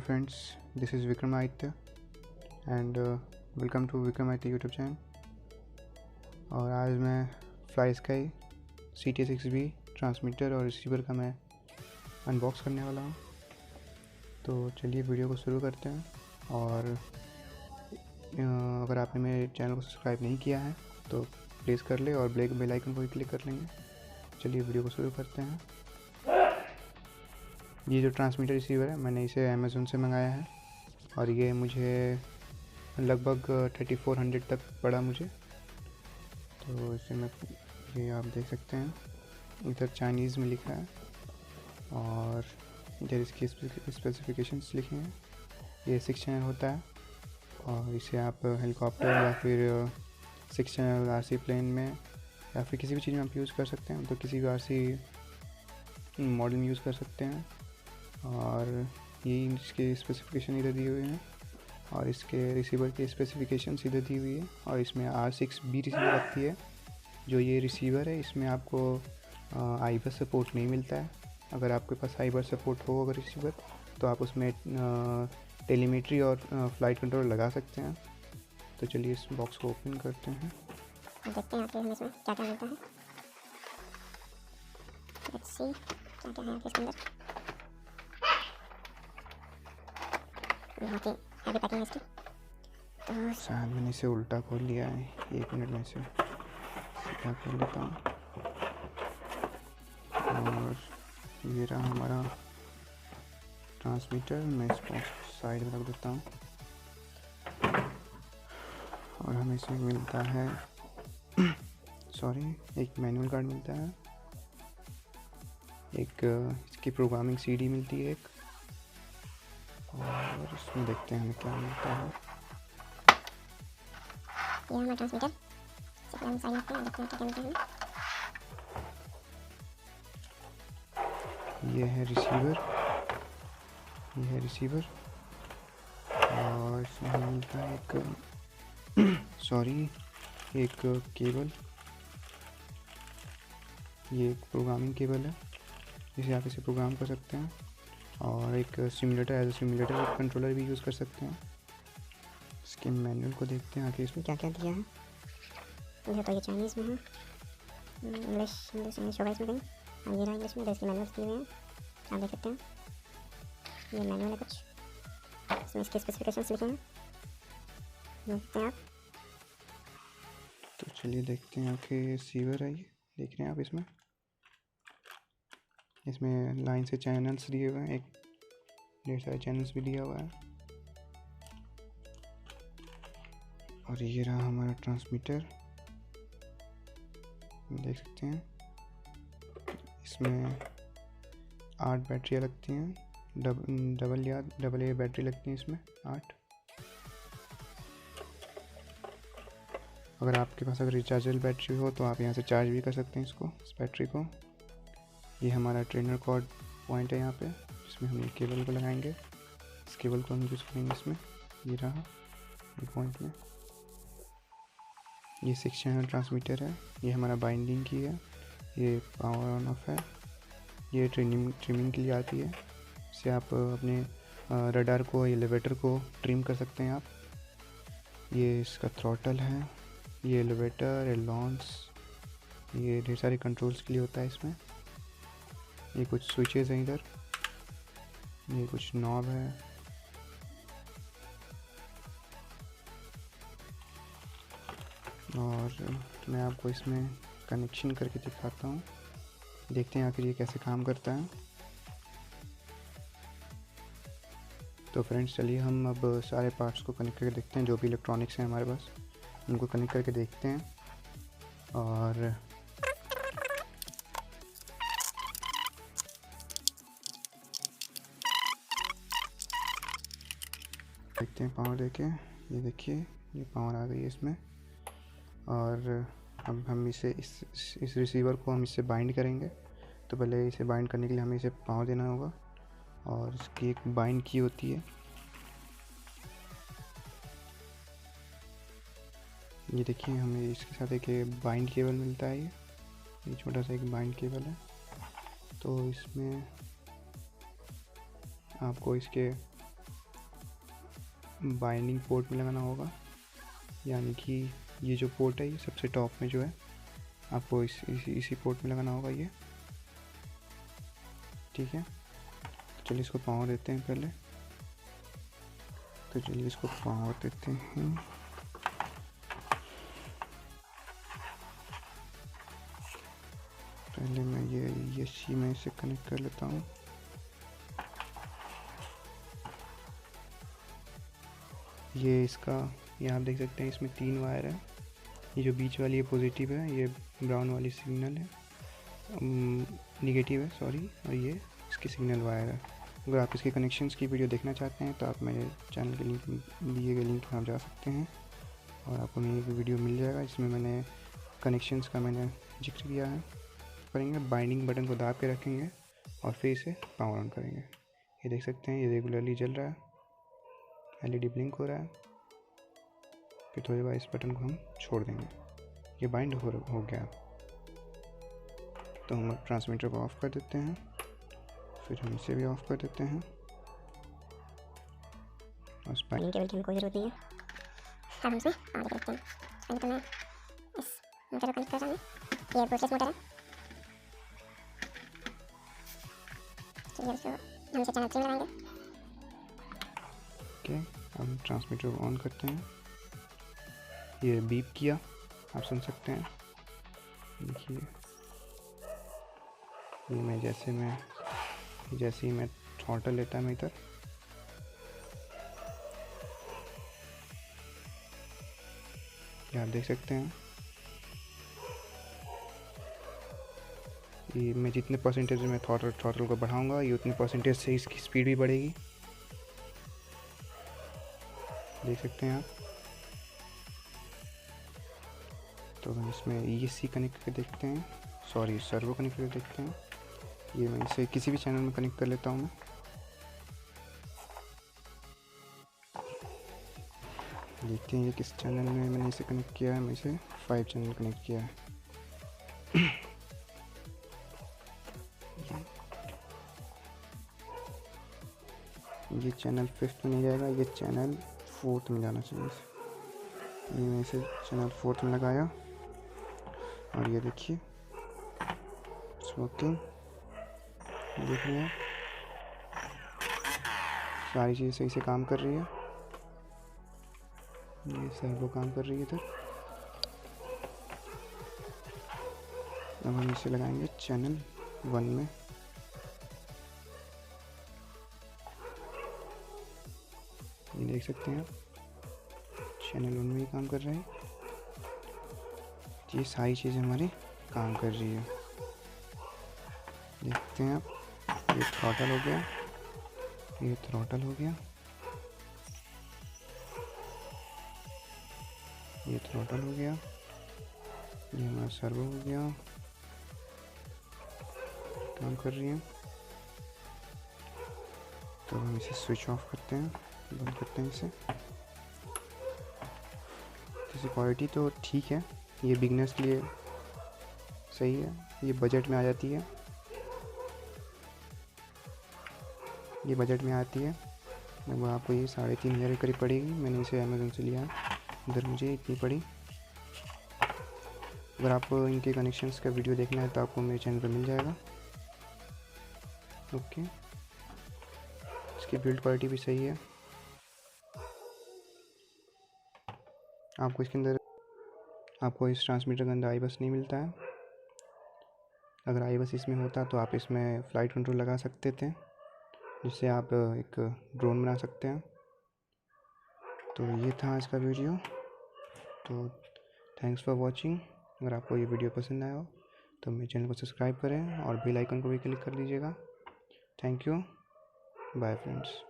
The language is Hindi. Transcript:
Hello friends, this is Aditya and welcome to Aditya YouTube channel। और आज मैं FS-CT6B ट्रांसमीटर और रिसीवर का मैं अनबॉक्स करने वाला हूँ। तो चलिए वीडियो को शुरू करते हैं। और अगर आपने मेरे चैनल को सब्सक्राइब नहीं किया है तो प्लीज़ कर ले और ब्लैक बेल आइकन को भी क्लिक कर लेंगे। चलिए वीडियो को शुरू करते हैं। ये जो ट्रांसमीटर रिसीवर है मैंने इसे अमेज़न से मंगाया है और ये मुझे लगभग 3400 तक पड़ा मुझे। तो इसे मैं ये आप देख सकते हैं, इधर चाइनीज़ में लिखा है और इधर इसकी स्पेसिफिकेशंस लिखे हैं। ये 6 चैनल होता है और इसे आप हेलीकॉप्टर या फिर 6 चैनल आरसी प्लेन में या फिर किसी भी चीज़ में आप यूज़ कर सकते हैं। तो किसी भी आरसी मॉडल में यूज़ कर सकते हैं। और ये इसके स्पेसिफिकेशन इधर दिए हुए हैं और इसके रिसीवर के स्पेसिफिकेशन इधर दी हुई है। और इसमें R6B रिसीवर लगती है। जो ये रिसीवर है इसमें आपको आईबर सपोर्ट नहीं मिलता है। अगर आपके पास आईबर सपोर्ट हो अगर रिसीवर तो आप उसमें टेलीमेट्री और फ्लाइट कंट्रोल लगा सकते हैं। तो चलिए इस बॉक्स को ओपन करते हैं, देखते हैं आपके इसमें क्या क्या मिलता है। लेट्स सी क्या क्या है इसके अंदर। बहुत ही हैवी पैकिंग है इसकी। तो शायद मैंने इसे उल्टा खोल लिया है। 1 मिनट में इसे सीधा खोल लेता हूँ। और ये रहा हमारा ट्रांसमीटर। मैं इसको साइड में रख देता हूँ। और हमें इसमें मिलता है एक मैनुअल कार्ड मिलता है, एक इसकी प्रोग्रामिंग सीडी मिलती है एक, और इसमें देखते हैं हमें क्या मिलता है। ये हमारा ट्रांसमीटर से हम साइड रखते हैं, देखते हैं क्या मिलता है। ये है रिसीवर और इसमें हमें मिलता है एक केबल। ये एक प्रोग्रामिंग केबल है जिसे आप इसे प्रोग्राम कर सकते हैं। और एक simulator, as a simulator controller भी यूज़ कर सकते हैं। इसके मैनुअल को देखते हैं आगे इसमें क्या क्या दिया है। मुझे तो ये चाइनीज़ में है, इंग्लिश होगा इसमें कहीं। हाँ ये रहा इंग्लिश में, इसके मैनुअल दिए हुए हैं, आप देख सकते हैं। ये मैनुअल है कुछ, इसमें इसके स्पेसिफिकेशंस लिखे हैं, देख सकते हैं आप। तो चलिए देखते हैं आपके रिसीवर है, ये देख रहे हैं आप। इसमें लाइन से चैनल्स दिए हुए हैं, एक ढेर सारे चैनल्स भी दिया हुआ है। और ये रहा हमारा ट्रांसमीटर, देख सकते हैं। इसमें 8 बैटरियाँ लगती हैं, डबल ए बैटरी लगती हैं इसमें 8। अगर आपके पास अगर रिचार्जेबल बैटरी हो तो आप यहाँ से चार्ज भी कर सकते हैं इस बैटरी को। ये हमारा ट्रेनर कॉर्ड पॉइंट है यहाँ पे, जिसमें हम ये केबल को लगाएंगे। इस केबल को हम यूज़ करेंगे इसमें। ये रहा ये पॉइंट में। ये 6 चैनल ट्रांसमीटर है। ये हमारा बाइंडिंग की है। ये पावर ऑन ऑफ है। ये ट्रिमिंग के लिए आती है। इससे आप अपने रडार को, एलिवेटर को ट्रिम कर सकते हैं आप। ये इसका थ्रॉटल है। ये एलिवेटर, एलॉन्स, ये ढेर सारे कंट्रोल्स के लिए होता है इसमें। ये कुछ स्विचेस हैं इधर, ये कुछ नॉब है। और मैं आपको इसमें कनेक्शन करके दिखाता हूँ, देखते हैं आखिर ये कैसे काम करता है। तो फ्रेंड्स चलिए हम अब सारे पार्ट्स को कनेक्ट करके देखते हैं। जो भी इलेक्ट्रॉनिक्स हैं हमारे पास उनको कनेक्ट करके देखते हैं और देखते हैं पावर देके। ये देखिए ये पावर आ गई है इसमें। और अब हम इसे इस रिसीवर को हम इससे बाइंड करेंगे। तो पहले इसे बाइंड करने के लिए हमें इसे पावर देना होगा और इसकी एक बाइंड की होती है। ये देखिए हमें इसके साथ एक बाइंड केबल मिलता है। ये छोटा सा एक बाइंड केबल है। तो इसमें आपको इसके बाइंडिंग पोर्ट में लगाना होगा, यानी कि ये जो पोर्ट है ये सबसे टॉप में जो है आपको इसी पोर्ट में लगाना होगा ये। ठीक है, चलिए इसको पावर देते हैं पहले। तो चलिए इसको पावर देते हैं। पहले मैं ये सी में इसे कनेक्ट कर लेता हूँ। ये इसका, ये आप देख सकते हैं इसमें 3 वायर है। ये जो बीच वाली ये पॉजिटिव है, ये ब्राउन वाली सिग्नल है, निगेटिव है सॉरी, और ये इसकी सिग्नल वायर है। अगर आप इसके कनेक्शंस की वीडियो देखना चाहते हैं तो आप मेरे चैनल के लिंक, दिए गए लिंक पर आप जा सकते हैं और आपको मेरी एक वीडियो मिल जाएगा। इसमें मैंने कनेक्शंस का जिक्र किया है। करेंगे, बाइंडिंग बटन को दाब के रखेंगे और फिर इसे पावर ऑन करेंगे। ये देख सकते हैं ये रेगुलरली जल रहा है, एलईडी ब्लिंक हो रहा है। फिर थोड़ी बार इस बटन को हम छोड़ देंगे, ये बाइंड हो गया। तो हम ट्रांसमीटर को ऑफ़ कर देते हैं, फिर हम इसे भी ऑफ़ कर देते हैं। बस बाइंडिंग केबल की हमें कोई ज़रूरत नहीं है। अब हम इसमें पावर देखते हैं। पहले तो मैं इस मोटर को कनेक्ट कर रहा हूँ, ये ब्रशलेस मोटर है। चलिए इसको हम इसे चैनल 3 लगाएंगे। ओके, हम ट्रांसमीटर को ऑन करते हैं। ये बीप किया, आप सुन सकते हैं। देखिए ये मैं जैसे ही मैं थ्रॉटल लेता मैं इधर, ये आप देख सकते हैं। ये मैं जितने परसेंटेज में थ्रॉटल को बढ़ाऊंगा, ये उतने परसेंटेज से इसकी स्पीड भी बढ़ेगी। देख सकते हैं आप। तो हम इसमें ये सी कनेक्ट करके देखते हैं, सॉरी सर्वो कनेक्ट करके देखते हैं। ये मैं इसे किसी भी चैनल में कनेक्ट कर लेता हूँ मैं। देखते हैं ये किस चैनल में मैंने इसे कनेक्ट किया है। मैं इसे 5 चैनल कनेक्ट किया है। ये चैनल 5th में नहीं जाएगा, ये चैनल 4th में जाना चाहिए। ये मैं इसे चैनल 4th में लगाया और ये देखिए स्मोकिंग, देख रहे हैं सारी चीज़ें सही से काम कर रही है। ये सर्वो काम कर रही है इधर। अब हम इसे लगाएंगे चैनल 1 में। ये देख सकते हैं आप, चैनल 1 में ही काम कर रहे हैं। ये सारी चीज़ें हमारी काम कर रही है। देखते हैं आप, ये थ्रॉटल हो गया, ये थ्रॉटल हो गया, ये थ्रॉटल हो गया, ये हमारा सर्वो हो गया, काम कर रही है। तो हम इसे स्विच ऑफ करते हैं, बंद करते हैं इसे। जैसे क्वालिटी तो ठीक है, ये बिगनर्स के लिए सही है, ये बजट में आ जाती है, ये बजट में आती है। लगभग आपको ये 3,500 के करीब पड़ेगी। मैंने इसे अमेज़न से लिया है, इधर मुझे इतनी पड़ी। अगर आपको इनके कनेक्शंस का वीडियो देखना है तो आपको मेरे चैनल पर मिल जाएगा। ओके, इसकी बिल्ड क्वालिटी भी सही है। आपको इसके अंदर, आपको इस ट्रांसमीटर के अंदर आई बस नहीं मिलता है। अगर आई बस इसमें होता तो आप इसमें फ़्लाइट कंट्रोल लगा सकते थे, जिससे आप एक ड्रोन बना सकते हैं। तो ये था आज का वीडियो। तो थैंक्स फॉर वॉचिंग। अगर आपको ये वीडियो पसंद आया हो तो मेरे चैनल को सब्सक्राइब करें और बेल आइकन को भी क्लिक कर दीजिएगा। Thank you, bye friends.